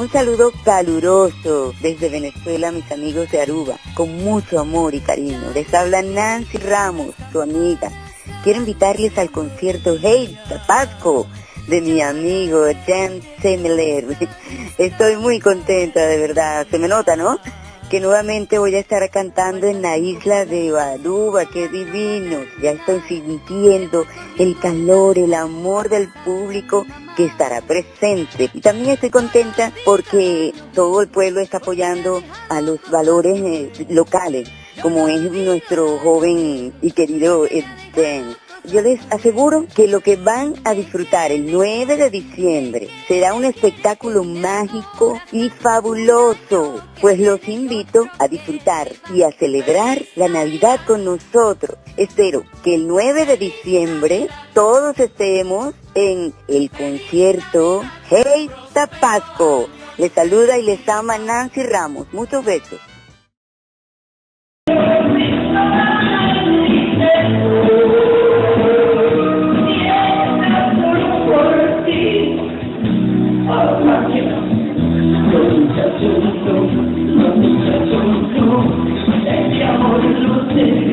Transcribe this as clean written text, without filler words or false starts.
Un saludo caluroso desde Venezuela, mis amigos de Aruba, con mucho amor y cariño. Les habla Nancy Ramos, su amiga. Quiero invitarles al concierto Hey Tapasco de mi amigo Jan Semeler. Estoy muy contenta, de verdad. Se me nota, ¿no? Que nuevamente voy a estar cantando en la isla de Aruba, qué divino. Ya estoy sintiendo el calor, el amor del público que estará presente. Y también estoy contenta porque todo el pueblo está apoyando a los valores locales, como es nuestro joven y querido Eden. Yo les aseguro que lo que van a disfrutar el 9 de diciembre será un espectáculo mágico y fabuloso, pues los invito a disfrutar y a celebrar la Navidad con nosotros. Espero que el 9 de diciembre todos estemos en el concierto Hey Tapasco. Les saluda y les ama Nancy Ramos. Muchos besos. El amor luce